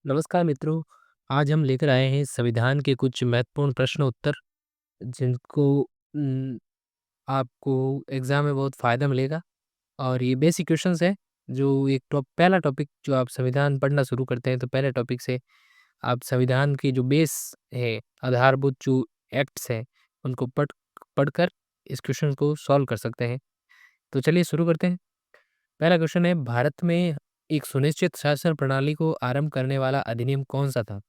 नमस्कार मित्रों, आज हम लेकर आए हैं संविधान के कुछ महत्वपूर्ण प्रश्न उत्तर जिनको उम, आपको एग्ज़ाम में बहुत फ़ायदा मिलेगा और ये बेसिक क्वेश्चंस हैं जो एक पहला टॉपिक जो आप संविधान पढ़ना शुरू करते हैं तो पहले टॉपिक से आप संविधान की जो बेस है, आधारभूत जो एक्ट्स हैं, उनको पढ़कर इस क्वेश्चन को सॉल्व कर सकते हैं। तो चलिए शुरू करते हैं। पहला क्वेश्चन है भारत में एक सुनिश्चित शासन प्रणाली को आरंभ करने वाला अधिनियम कौन-सा था?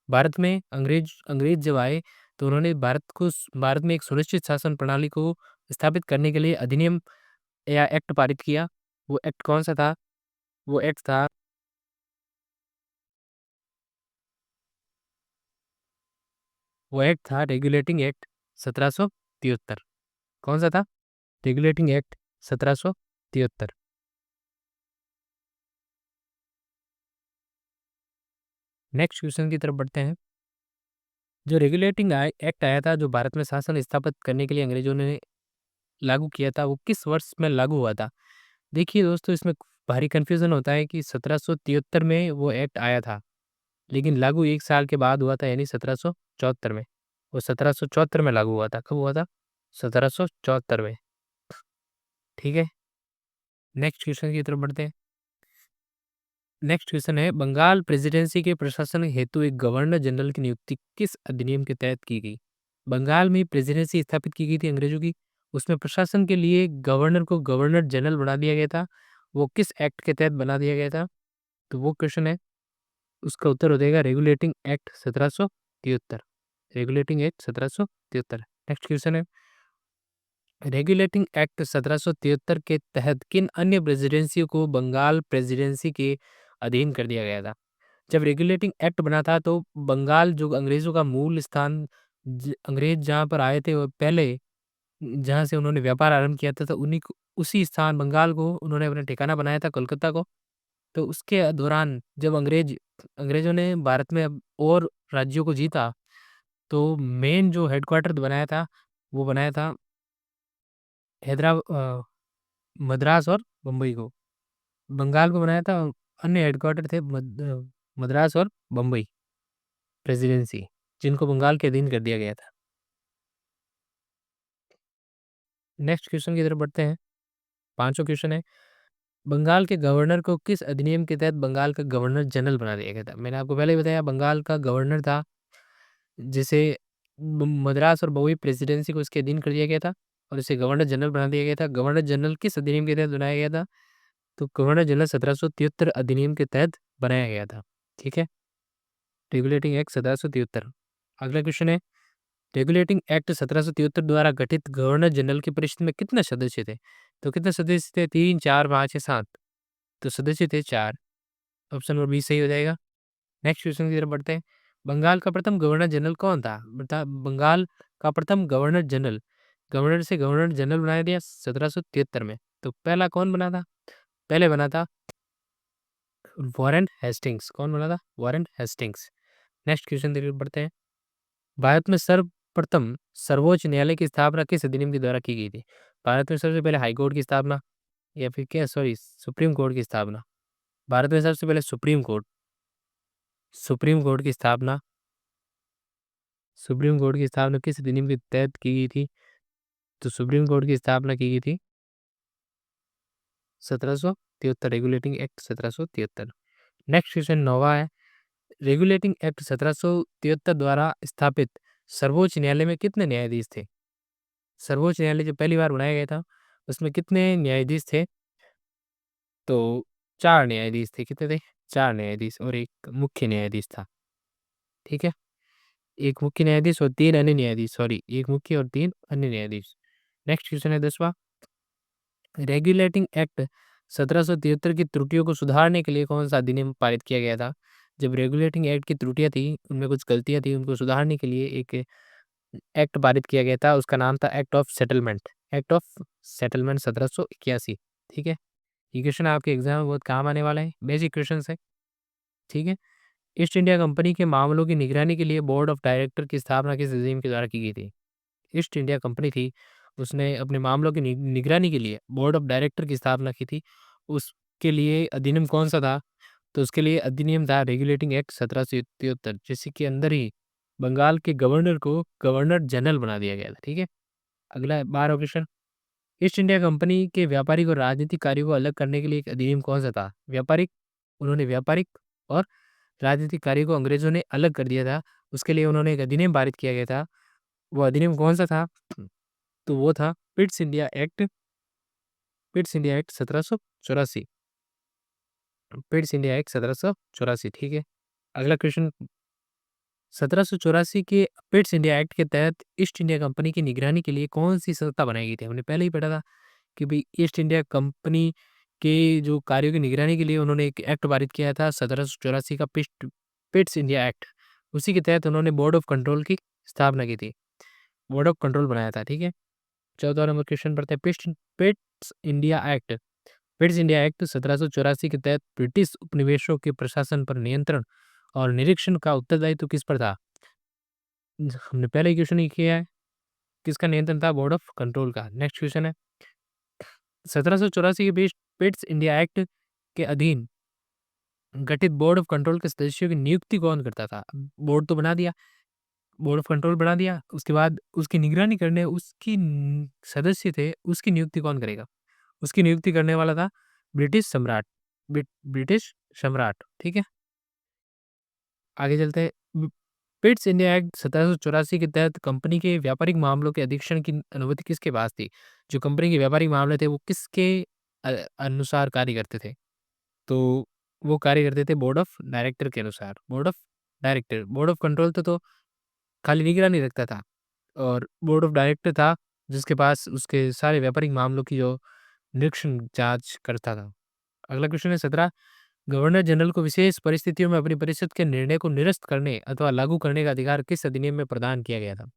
भारत में अंग्रेज अंग्रेज जब आए तो उन्होंने भारत में एक सुनिश्चित शासन प्रणाली को स्थापित करने के लिए अधिनियम या एक्ट पारित किया। वो एक्ट कौन-सा था? वो एक्ट था वो एक्ट था रेगुलेटिंग एक्ट 1773। कौन-सा था? Regulating act 1773। नेक्स्ट क्वेश्चन की तरफ बढ़ते हैं। जो रेगुलेटिंग एक्ट आया था, जो भारत में शासन स्थापित करने के लिए अंग्रेजों ने लागू किया था, वो किस वर्ष में लागू हुआ था? देखिए दोस्तों, इसमें भारी कन्फ्यूज़न होता है कि 1773 में वो एक्ट आया था, लेकिन लागू 1 साल के बाद हुआ था यानी 1774 में। वो 1774 में लागू हुआ था। कब हुआ था? 1774 में। ठीक है? नेक्स्ट क्वेश्चन की तरफ बढ़ते हैं। नेक्स्ट क्वेश्चन है बंगाल प्रेसिडेंसी के प्रशासन हेतु एक गवर्नर जनरल की नियुक्ति किस अधिनियम के तहत की गई? बंगाल में प्रेसिडेंसी स्थापित की गई थी अंग्रेजों की, उसमें प्रशासन के लिए गवर्नर को गवर्नर जनरल बना दिया गया था। वो किस एक्ट के तहत बना दिया गया था? तो वो क्वेश्चन है, उसका उत्तर हो जाएगा regulating act 1773। Regulating act 1773। Next question है, रेगुलेटिंग एक्ट 1773 के तहत किन अन्य प्रेसिडेंसियों को बंगाल प्रेसिडेंसी के अधीन कर दिया गया था? जब रेगुलेटिंग एक्ट बना था तो बंगाल जो अंग्रेज़ों का मूल स्थान अंग्रेज जहाँ पर आए थे वो पहले जहाँ से उन्होंने व्यापार आरंभ किया था तो उन्हीं को उसी स्थान बंगाल को उन्होंने अपना ठिकाना बनाया था कोलकाता को। तो उसके दौरान जब अंग्रेज़ों ने भारत में अब और राज्यों को जीता, तो मेन जो हेडक्वार्टर बनाया था, वो बनाया था मद्रास और बम्बई को। बंगाल को बनाया था, अन्य हेडक्वार्टर थे मद्रास और बम्बई प्रेसिडेंसी, जिनको बंगाल के अधीन कर दिया गया था। नेक्स्ट क्वेश्चन की तरफ बढ़ते हैं। पाँचवाँ क्वेश्चन है, बंगाल के गवर्नर को किस अधिनियम के तहत बंगाल का गवर्नर जनरल बना दिया गया था? मैंने आपको पहले ही बताया बंगाल का गवर्नर था जिसे मद्रास और बम्बई प्रेसिडेंसी को इसके अधीन कर दिया गया था और इसे गवर्नर जनरल बना दिया गया था। गवर्नर जनरल किस अधिनियम के तहत बनाया गया था? तो गवर्नर जनरल 1773 अधिनियम के तहत बनाया गया था। ठीक है? Regulating act 1773। अगला क्वेश्चन है, रेगुलेटिंग एक्ट 1773 द्वारा गठित गवर्नर जनरल की परिषद में कितने सदस्य थे? तो कितने सदस्य थे? 3, 4, 5 या 7? तो सदस्य थे 4। ऑप्शन नंबर बी सही हो जाएगा। नेक्स्ट क्वेश्चन की तरफ बढ़ते हैं। बंगाल का प्रथम गवर्नर जनरल कौन था? बंगाल का प्रथम गवर्नर से गवर्नर जनरल बनाया गया 1773 में। तो पहला कौन बना था? पहले बना था वॉरेन हेस्टिंग्स। कौन बना था? Warren Hastings. नेक्स्ट क्वेश्चन की तरफ बढ़ते हैं। भारत में सर्वप्रथम सर्वोच्च न्यायालय की स्थापना किस अधिनियम के द्वारा की गई थी? भारत में सबसे पहले हाई कोर्ट की स्थापना या फिर क्या सॉरी सुप्रीम कोर्ट की स्थापना। भारत में सबसे पहले सुप्रीम कोर्ट की स्थापना किस अधिनियम के तहत की गई थी? तो सुप्रीम कोर्ट की स्थापना की गई थी 1773, रेगुलेटिंग एक्ट 1773। नेक्स्ट क्वेश्चन 9वां है, रेगुलेटिंग एक्ट 1773 द्वारा स्थापित सर्वोच्च न्यायालय में कितने न्यायाधीश थे? सर्वोच्च न्यायालय जो पहली बार बनाया गया था, उसमें कितने न्यायाधीश थे? तो 4 न्यायाधीश थे। कितने थे? 4 न्यायाधीश और 1 मुख्य न्यायाधीश था। ठीक है? 1 मुख्य न्यायाधीश और 3 अन्य न्यायाधीश, सॉरी 1 मुख्य और 3 अन्य न्यायाधीश। नेक्स्ट क्वेश्चन है 10वां, रेगुलेटिंग एक्ट 1773 की त्रुटियों को सुधारने के लिए कौन-सा अधिनियम पारित किया गया था? जब रेगुलेटिंग एक्ट की त्रुटियाँ थी, उनमें कुछ गलतियाँ थी, उनको सुधारने के लिए एक एक्ट पारित किया गया था, उसका नाम था एक्ट ऑफ सेटलमेंट 1781। ठीक है? ये क्वेश्चन आपके एग्ज़ाम में बहुत काम आने वाला है, बेसिक क्वेश्चन्स है। ठीक है? ईस्ट इंडिया कंपनी के मामलों की निगरानी के लिए बोर्ड ऑफ डायरेक्टर की स्थापना किस अधिनियम के द्वारा की गई थी? ईस्ट इंडिया कंपनी थी, उसने अपने मामलों की निगरानी के लिए बोर्ड ऑफ डायरेक्टर की स्थापना की थी। उसके लिए अधिनियम कौन-सा था? तो उसके लिए अधिनियम था रेगुलेटिंग एक्ट 1773, जिसके के अंदर ही बंगाल के गवर्नर को गवर्नर जनरल बना दिया गया था, ठीक है? अगला 12वां क्वेश्चन, ईस्ट इंडिया कंपनी के व्यापारिक और राजनीतिक कार्यों को अलग करने के लिए एक अधिनियम कौन-सा था? उन्होंने व्यापारिक और राजनीतिक कार्यों को अंग्रेज़ों ने अलग कर दिया था, उसके लिए उन्होंने एक अधिनियम पारित किया गया था। वो अधिनियम कौन-सा था? तो वो था Pitt's India act 1784। Pitt's India act 1784, ठीक है? अगला क्वेश्चन, 1784 के पिट्स इंडिया एक्ट के तहत ईस्ट इंडिया कंपनी की निगरानी के लिए कौन-सी संस्था बनाई गई थी? हमने पहले ही पढ़ा था कि भई ईस्ट इंडिया कंपनी के जो कार्यों की निगरानी के लिए उन्होंने एक एक्ट पारित किया था 1784 का पिट्स इंडिया एक्ट। उसी के तहत उन्होंने बोर्ड ऑफ कंट्रोल की स्थापना की थी। बोर्ड ऑफ कंट्रोल बनाया था, ठीक है? 14 नंबर क्वेश्चन पढ़ते हैं, Pitt's India act. Pitt's India act 1784 के तहत ब्रिटिश उपनिवेशों के प्रशासन पर नियंत्रण और निरीक्षण का उत्तरदायित्व किस पर था? हमने पहले ही क्वेश्चन ये किया है, किसका नियंत्रण था? बोर्ड ऑफ कंट्रोल का। नेक्स्ट क्वेश्चन है, 1784 के बीच पिट्स इंडिया एक्ट के अधीन गठित बोर्ड ऑफ कंट्रोल के सदस्यों की नियुक्ति कौन करता था? बोर्ड तो बना दिया, बोर्ड ऑफ कंट्रोल बना दिया, उसके बाद उसकी निगरानी करने उसकी सदस्य थे, उसकी नियुक्ति कौन करेगा? उसकी नियुक्ति करने वाला था ब्रिटिश सम्राट, ब्रिटिश सम्राट, ठीक है? आगे चलते हैं। पिट्स इंडिया एक्ट 1784 के तहत कंपनी के व्यापारिक मामलों के अधीक्षण की अनुमति किसके पास थी? जो कंपनी के व्यापारिक मामले थे वो किसके अनुसार कार्य करते थे? तो वो कार्य करते थे बोर्ड ऑफ डायरेक्टर के अनुसार। बोर्ड ऑफ कंट्रोल तो खाली निगरानी रखता था और बोर्ड ऑफ डायरेक्टर था जिसके पास उसके सारे व्यापारिक मामलों की जो निरीक्षण जाँच करता था। अगला क्वेश्चन है 17, गवर्नर जनरल को विशेष परिस्थितियों में अपनी परिषद के निर्णय को निरस्त करने अथवा लागू करने का अधिकार किस अधिनियम में प्रदान किया गया था?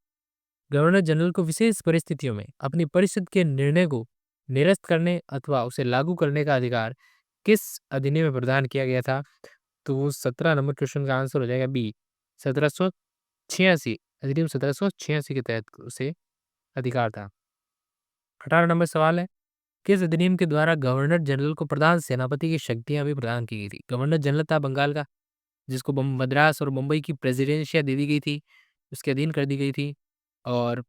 गवर्नर जनरल को विशेष परिस्थितियों में अपनी परिषद के निर्णय को निरस्त करने अथवा उसे लागू करने का अधिकार किस अधिनियम में प्रदान किया गया था? तो वो 17 नंबर क्वेश्चन का आंसर हो जाएगा बी, 1786। अधिनियम 1786 के तहत उसे अधिकार था। 18 नंबर सवाल है, किस अधिनियम के द्वारा गवर्नर जनरल को प्रधान सेनापति की शक्तियां भी प्रदान की गई थी? गवर्नर जनरल था बंगाल का, जिसको मद्रास और मुंबई की प्रेसिडेंशिया दे दी गई थी, उसके अधीन कर दी गई थी और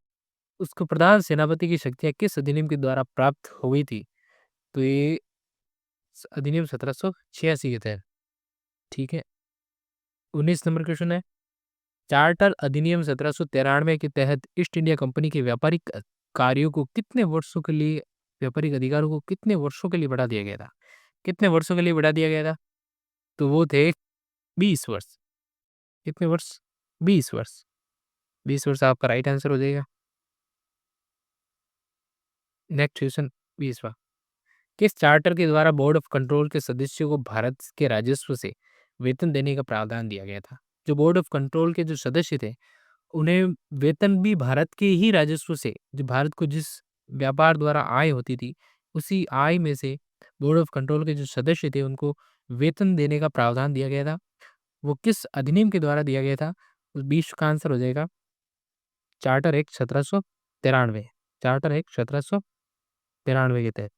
उसको प्रधान सेनापति की शक्तियां किस अधिनियम के द्वारा प्राप्त हो गई थी? तो ये अधिनियम 1786 के तहत, ठीक है? 19 नंबर क्वेश्चन है, चार्टर अधिनियम 1793 के तहत ईस्ट इंडिया कंपनी के व्यापारिक कार्यों को कितने वर्षों के लिए व्यापारिक अधिकारों को कितने वर्षों के लिए बढ़ा दिया गया था? कितने वर्षों के लिए बढ़ा दिया गया था? तो वो थे 20 वर्ष। कितने वर्ष? 20 वर्ष। 20 वर्ष आपका राइट आंसर हो जाएगा। नेक्स्ट क्वेश्चन 20वां, किस चार्टर के द्वारा बोर्ड ऑफ कंट्रोल के सदस्यों को भारत के राजस्व से वेतन देने का प्रावधान दिया गया था? जो बोर्ड ऑफ कंट्रोल के जो सदस्य थे, उन्हें वेतन भी भारत के ही राजस्व से, जो भारत को जिस व्यापार द्वारा आय होती थी, उसी आय में से बोर्ड ऑफ कंट्रोल के जो सदस्य थे, उनको वेतन देने का प्रावधान दिया गया था। वो किस अधिनियम के द्वारा दिया गया था? उस 20 का आंसर हो जाएगा चार्टर एक्ट 1793। चार्टर एक्ट 1793 के तहत।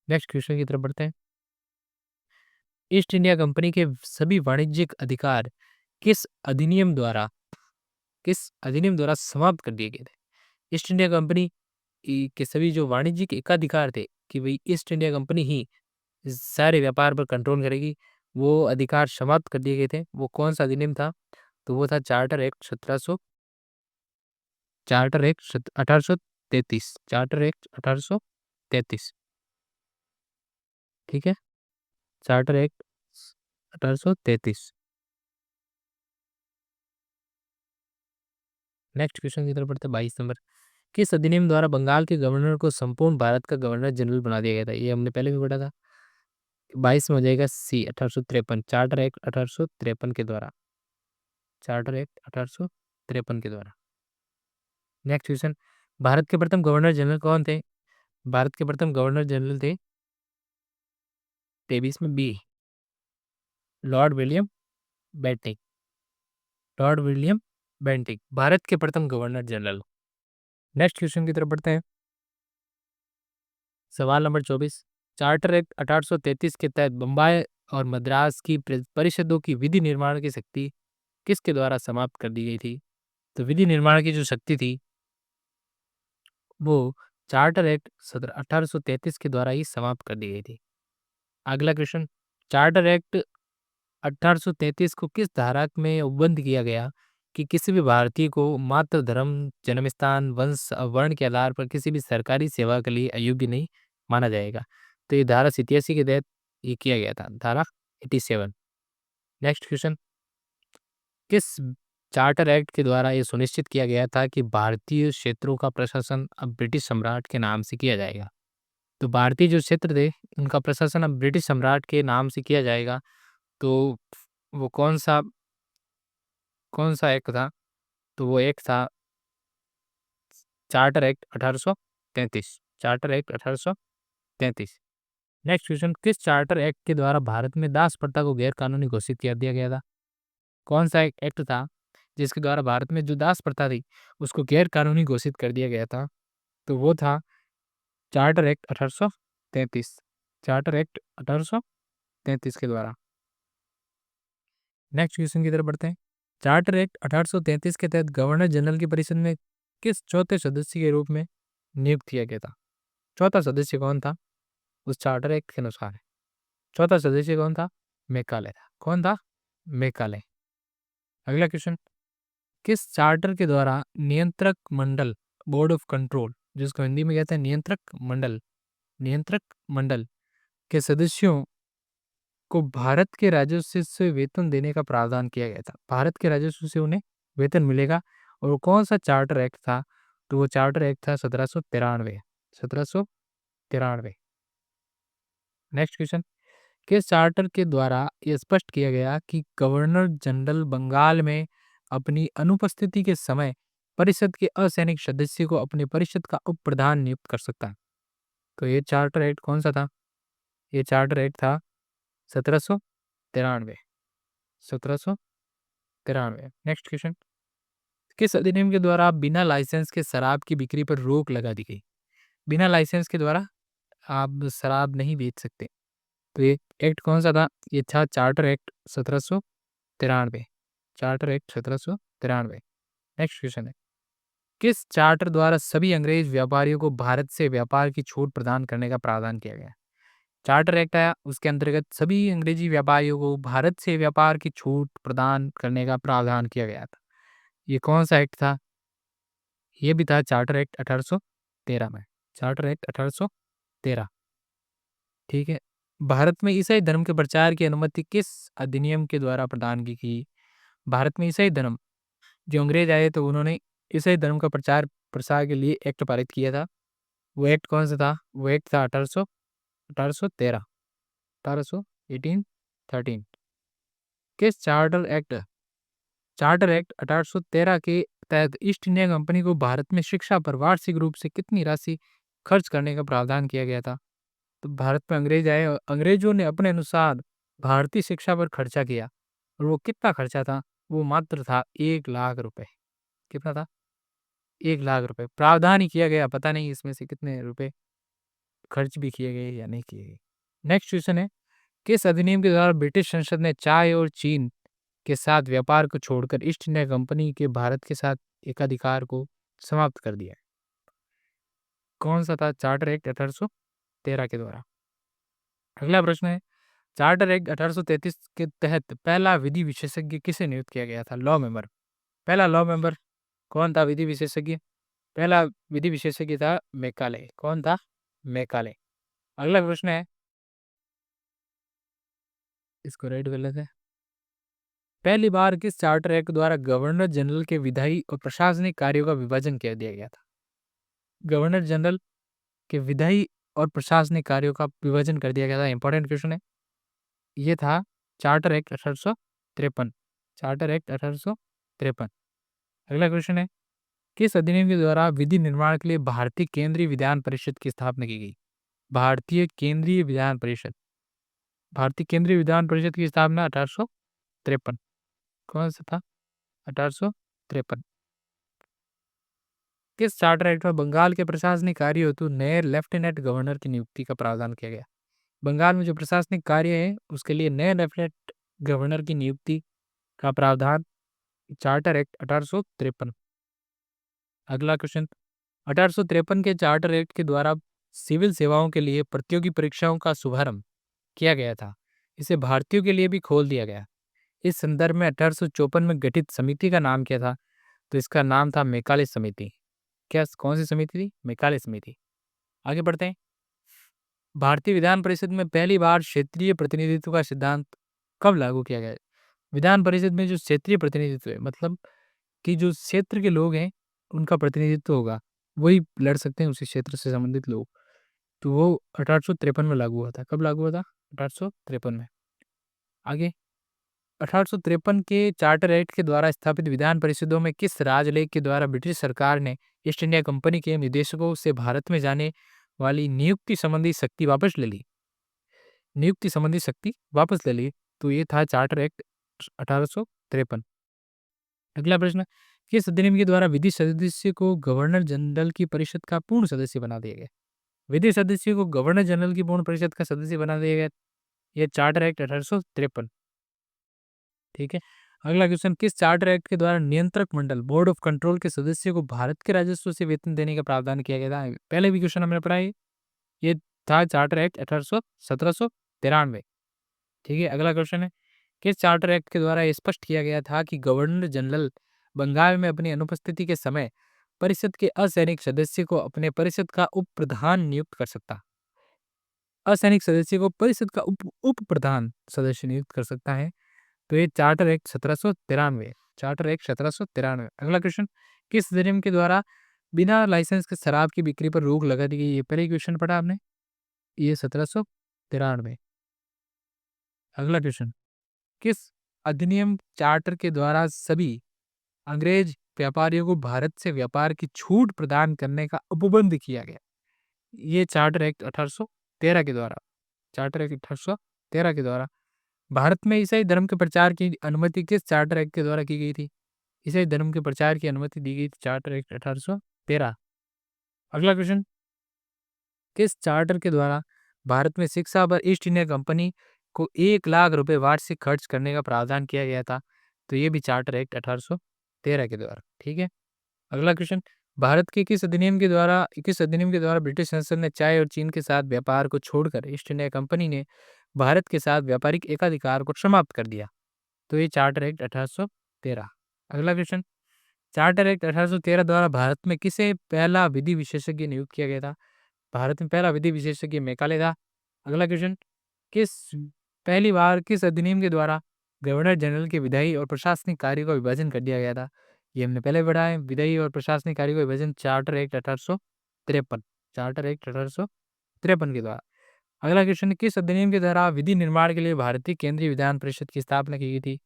नेक्स्ट क्वेश्चन की तरफ बढ़ते हैं। ईस्ट इंडिया कंपनी के सभी वाणिज्यिक अधिकार किस अधिनियम द्वारा किस अधिनियम द्वारा समाप्त कर दिए गए थे? ईस्ट इंडिया कंपनी के सभी जो वाणिज्यिक एकाधिकार थे कि भई ईस्ट इंडिया कंपनी ही सारे व्यापार पर कंट्रोल करेगी, वो अधिकार समाप्त कर दिए गए थे। वो कौन-सा अधिनियम था? तो वो था चार्टर एक्ट 1833, चार्टर एक्ट 1833, ठीक है? Charter act 1833। नेक्स्ट क्वेश्चन की तरफ बढ़ते हैं 22 नंबर। किस अधिनियम द्वारा बंगाल के गवर्नर को संपूर्ण भारत का गवर्नर जनरल बना दिया गया था? ये हमने पहले भी पढ़ा था। 22 में हो जाएगा सी 1853, चार्टर एक्ट 1853 के द्वारा। चार्टर एक्ट 1853 के द्वारा। नेक्स्ट क्वेश्चन, भारत के प्रथम गवर्नर जनरल कौन थे? भारत के प्रथम गवर्नर जनरल थे 23 में B, Lord William Bentinck. Lord William Bentinck Bharat के प्रथम गवर्नर जनरल। नेक्स्ट क्वेश्चन की तरफ बढ़ते हैं। सवाल नंबर 24, चार्टर एक्ट 1833 के तहत बम्बई और मद्रास की परिषदों की विधि निर्माण की शक्ति किसके द्वारा समाप्त कर दी गई थी? तो विधि निर्माण की जो शक्ति थी वो चार्टर एक्ट 1833 के द्वारा ही समाप्त कर दी गई थी। अगला क्वेश्चन, चार्टर एक्ट 1833 को किस धारा में उपबंध किया गया कि किसी भी भारतीय को मात्र धर्म, जन्म स्थान, वंश, वर्ण के आधार पर किसी भी सरकारी सेवा के लिए अयोग्य नहीं माना जाएगा? तो ये धारा 87 के तहत ये किया गया था, धारा 87। नेक्स्ट क्वेश्चन, किस चार्टर एक्ट के द्वारा ये सुनिश्चित किया गया था कि भारतीय क्षेत्रों का प्रशासन अब ब्रिटिश सम्राट के नाम से किया जाएगा? तो भारतीय जो क्षेत्र थे उनका प्रशासन अब ब्रिटिश सम्राट के नाम से किया जाएगा। तो वो कौन सा एक्ट था? तो वो एक्ट था charter act 1833। Charter act 1833। Next question, किस चार्टर एक्ट के द्वारा भारत में दास प्रथा को गैर कानूनी घोषित कर दिया गया था? कौन सा एक एक्ट था जिसके द्वारा भारत में जो दास प्रथा थी उसको गैर कानूनी घोषित कर दिया गया था? तो वो था चार्टर एक्ट 1833। चार्टर एक्ट 1833 के द्वारा। नेक्स्ट क्वेश्चन की तरफ बढ़ते हैं। चार्टर एक्ट 1833 के तहत गवर्नर जनरल की परिषद में किस चौथे सदस्य के रूप में नियुक्त किया गया था? चौथा सदस्य कौन था उस चार्टर एक्ट के अनुसार? चौथा सदस्य कौन था? मैकाले था। कौन था? मैकाले। अगला क्वेश्चन, किस चार्टर के द्वारा नियंत्रक मंडल, बोर्ड ऑफ कंट्रोल, जिसको हिंदी में कहते हैं नियंत्रक मंडल के सदस्यों को भारत के राजस्व से वेतन देने का प्रावधान किया गया था? भारत के राजस्व से उन्हें वेतन मिलेगा। और वो कौन सा चार्टर एक्ट था? तो वो चार्टर एक्ट था 1793। 1793। नेक्स्ट क्वेश्चन, किस चार्टर के द्वारा यह स्पष्ट किया गया कि गवर्नर जनरल बंगाल में अपनी अनुपस्थिति के समय परिषद के असैनिक सदस्य को अपने परिषद का उप प्रधान नियुक्त कर सकता है? तो ये चार्टर एक्ट कौन सा था? ये चार्टर एक्ट था 1793। 1793। नेक्स्ट क्वेश्चन, किस अधिनियम के द्वारा बिना लाइसेंस के शराब की बिक्री पर रोक लगा दी गई? बिना लाइसेंस के द्वारा आप शराब नहीं बेच सकते। तो ये एक्ट कौन सा था? ये था charter act 1793। Charter act 1793। Next question है, किस चार्टर द्वारा सभी अंग्रेज व्यापारियों को भारत से व्यापार की छूट प्रदान करने का प्रावधान किया गया? चार्टर एक्ट आया, उसके अंतर्गत सभी अंग्रेजी व्यापारियों को भारत से व्यापार की छूट प्रदान करने का प्रावधान किया गया था। ये कौन सा एक्ट था? ये भी था चार्टर एक्ट 1813 में। Charter act 1813। ठीक है। भारत में ईसाई धर्म के प्रचार की अनुमति किस अधिनियम के द्वारा प्रदान की गई? भारत में ईसाई धर्म, जो अंग्रेज आए तो उन्होंने ईसाई धर्म का प्रचार प्रसार के लिए एक्ट पारित किया था। वो एक्ट कौन सा था? वो एक्ट था 1813। 1813। किस चार्टर एक्ट 1813 के तहत ईस्ट इंडिया कंपनी को भारत में शिक्षा पर वार्षिक रूप से कितनी राशि खर्च करने का प्रावधान किया गया था? तो भारत में अंग्रेज आए और अंग्रेजों ने अपने अनुसार भारतीय शिक्षा पर खर्चा किया। और वो कितना खर्चा था? वो मात्र था 1 लाख रुपए। कितना था? 1 लाख रुपए प्रावधान ही किया गया, पता नहीं इसमें से कितने रुपए खर्च भी किए गए या नहीं किए गए। नेक्स्ट क्वेश्चन है, किस अधिनियम के द्वारा ब्रिटिश संसद ने चाय और चीन के साथ व्यापार को छोड़कर ईस्ट इंडिया कंपनी के भारत के साथ एकाधिकार को समाप्त कर दिया? कौन सा था? चार्टर एक्ट 1813 के द्वारा। अगला प्रश्न है, चार्टर एक्ट 1833 के तहत पहला विधि विशेषज्ञ किसे नियुक्त किया गया था? Law member. पहला लॉ मेंबर कौन था विधि विशेषज्ञ? पहला विधि विशेषज्ञ था मैकाले। कौन था? मैकाले। अगला प्रश्न है, इसको रेड कर लेते हैं। पहली बार किस चार्टर एक्ट द्वारा गवर्नर जनरल के विधायी और प्रशासनिक कार्यों का विभाजन कर दिया गया था? गवर्नर जनरल के विधायी और प्रशासनिक कार्यों का विभाजन कर दिया गया था। इंपॉर्टेंट क्वेश्चन है। ये था चार्टर एक्ट 1853। Charter act 1853। अगला क्वेश्चन है, किस अधिनियम के द्वारा विधि निर्माण के लिए भारतीय केंद्रीय विधान परिषद की स्थापना की गई? भारतीय केंद्रीय विधान परिषद। भारतीय केंद्रीय विधान परिषद की स्थापना 1853। कौन सा था? 1853। किस चार्टर एक्ट में बंगाल के प्रशासनिक कार्य हेतु नए लेफ्टिनेंट गवर्नर की नियुक्ति का प्रावधान किया गया? बंगाल में जो प्रशासनिक कार्य है उसके लिए नए लेफ्टिनेंट गवर्नर की नियुक्ति का प्रावधान चार्टर एक्ट 1853। अगला क्वेश्चन, 1853 के चार्टर एक्ट के द्वारा सिविल सेवाओं के लिए प्रतियोगी परीक्षाओं का शुभारंभ किया गया था। इसे भारतीयों के लिए भी खोल दिया गया। इस संदर्भ में 1854 में गठित समिति का नाम क्या था? तो इसका नाम था मैकाले समिति। क्या कौन सी समिति थी? मैकाले समिति। आगे बढ़ते हैं। भारतीय विधान परिषद में पहली बार क्षेत्रीय प्रतिनिधित्व का सिद्धांत कब लागू किया गया? विधान परिषद में जो क्षेत्रीय प्रतिनिधित्व है, मतलब कि जो क्षेत्र के लोग हैं उनका प्रतिनिधित्व होगा, वही लड़ सकते हैं उसी क्षेत्र से संबंधित लोग। तो वो 1853 में लागू हुआ था। कब लागू हुआ था? 1853 में। आगे, 1853 के चार्टर एक्ट के द्वारा स्थापित विधान परिषदों में किस राजलेख के द्वारा ब्रिटिश सरकार ने ईस्ट इंडिया कंपनी के निदेशकों से भारत में जाने वाली नियुक्ति संबंधी शक्ति वापस ले ली? नियुक्ति संबंधी शक्ति वापस ले ली। तो ये था चार्टर एक्ट 1853। अगला प्रश्न, किस अधिनियम के द्वारा विधि सदस्य को गवर्नर जनरल की परिषद का पूर्ण सदस्य बना दिया गया? विधि सदस्य को गवर्नर जनरल की पूर्ण परिषद का सदस्य बना दिया गया। यह चार्टर एक्ट 1853। ठीक है। अगला क्वेश्चन, किस चार्टर एक्ट के द्वारा नियंत्रक मंडल बोर्ड ऑफ कंट्रोल के सदस्य को भारत के राजस्व से वेतन देने का प्रावधान किया गया था? पहले भी क्वेश्चन हमने पढ़ा है। ये था चार्टर एक्ट 1793। ठीक है। अगला क्वेश्चन है, किस चार्टर एक्ट के द्वारा यह स्पष्ट किया गया था कि गवर्नर जनरल बंगाल में अपनी अनुपस्थिति के समय परिषद के असैनिक सदस्य को अपने परिषद का उप प्रधान नियुक्त कर सकता? असैनिक सदस्य को परिषद का उप प्रधान सदस्य नियुक्त कर सकता है। तो ये चार्टर एक्ट 1793। Charter act 1793। अगला क्वेश्चन, किस अधिनियम के द्वारा बिना लाइसेंस के शराब की बिक्री पर रोक लगा दी गई? ये पहले क्वेश्चन पढ़ा आपने, ये 1793। अगला क्वेश्चन, किस अधिनियम चार्टर के द्वारा सभी अंग्रेज व्यापारियों को भारत से व्यापार की छूट प्रदान करने का उपबंध किया गया? ये चार्टर एक्ट 1813 के द्वारा। चार्टर एक्ट 1813 के द्वारा भारत में ईसाई धर्म के प्रचार की अनुमति किस चार्टर एक्ट के द्वारा की गई थी? ईसाई धर्म के प्रचार की अनुमति दी गई थी चार्टर एक्ट 1813। अगला क्वेश्चन, किस चार्टर के द्वारा भारत में शिक्षा पर ईस्ट इंडिया कंपनी को 1 लाख रुपए वार्षिक खर्च करने का प्रावधान किया गया था? तो ये भी चार्टर एक्ट 1813 के द्वारा। ठीक है। अगला क्वेश्चन, भारत के किस अधिनियम के द्वारा ब्रिटिश संसद ने चाय और चीन के साथ व्यापार को छोड़कर ईस्ट इंडिया कंपनी ने भारत के साथ व्यापारिक एकाधिकार को समाप्त कर दिया? तो ये चार्टर एक्ट 1813। अगला क्वेश्चन, चार्टर एक्ट 1813 द्वारा भारत में किसे पहला विधि विशेषज्ञ नियुक्त किया गया था? भारत में पहला विधि विशेषज्ञ मैकाले था। अगला क्वेश्चन, किस पहली बार किस अधिनियम के द्वारा गवर्नर जनरल के विधायी और प्रशासनिक कार्य का विभाजन कर दिया गया था? ये हमने पहले पढ़ा है। विधायी और प्रशासनिक कार्य का विभाजन चार्टर एक्ट 1853। चार्टर एक्ट 1853 के द्वारा। अगला क्वेश्चन, किस अधिनियम के द्वारा विधि निर्माण के लिए भारतीय केंद्रीय विधान परिषद की स्थापना की गई थी?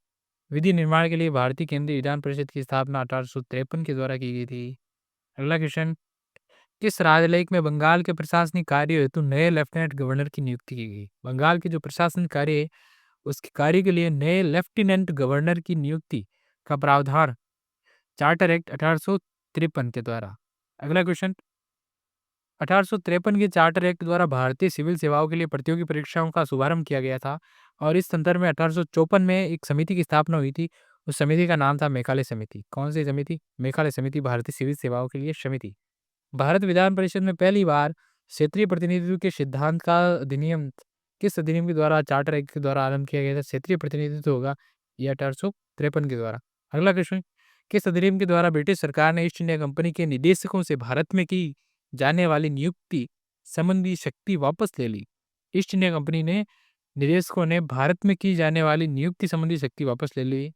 विधि निर्माण के लिए भारतीय केंद्रीय विधान परिषद की स्थापना 1853 के द्वारा की गई थी। अगला क्वेश्चन, किस राजलेख में बंगाल के प्रशासनिक कार्य हेतु नए लेफ्टिनेंट गवर्नर की नियुक्ति की गई? बंगाल के जो प्रशासनिक कार्य है उसके कार्य के लिए नए लेफ्टिनेंट गवर्नर की नियुक्ति का प्रावधान चार्टर एक्ट 1853 के द्वारा। अगला क्वेश्चन, 1853 के चार्टर एक्ट द्वारा भारतीय सिविल सेवाओं के लिए प्रतियोगी परीक्षाओं का शुभारंभ किया गया था और इस संदर्भ में 1854 में एक समिति की स्थापना हुई थी। उस समिति का नाम था मैकाले समिति। कौन सी समिति? मैकाले समिति, भारतीय सिविल सेवाओं के लिए समिति। भारत विधान परिषद में पहली बार क्षेत्रीय प्रतिनिधित्व के सिद्धांत का अधिनियम किस अधिनियम के द्वारा चार्टर एक्ट के द्वारा आरंभ किया गया था? क्षेत्रीय प्रतिनिधित्व होगा, यह 1853 के द्वारा। अगला क्वेश्चन, किस अधिनियम के द्वारा ब्रिटिश सरकार ने ईस्ट इंडिया कंपनी के निदेशकों से भारत में की जाने वाली नियुक्ति संबंधी शक्ति वापस ले ली? ईस्ट इंडिया कंपनी ने निदेशकों ने भारत में की जाने वाली नियुक्ति संबंधी शक्ति वापस ले ली।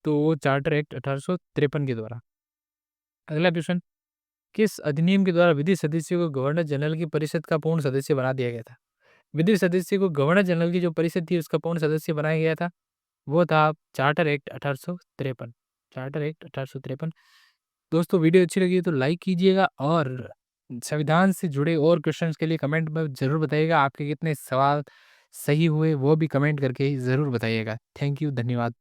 तो वो चार्टर एक्ट 1853 के द्वारा। अगला क्वेश्चन, किस अधिनियम के द्वारा विधि सदस्य को गवर्नर जनरल की परिषद का पूर्ण सदस्य बना दिया गया था? विधि सदस्य को गवर्नर जनरल की जो परिषद थी उसका पूर्ण सदस्य बनाया गया था, वो था चार्टर एक्ट 1853। Charter act 1853। दोस्तों, वीडियो अच्छी लगी तो लाइक कीजिएगा और संविधान से जुड़े और क्वेश्चंस के लिए कमेंट में ज़रूर बताइएगा। आपके कितने सवाल सही हुए वो भी कमेंट करके ज़रूर बताइएगा। थैंक यू, धन्यवाद।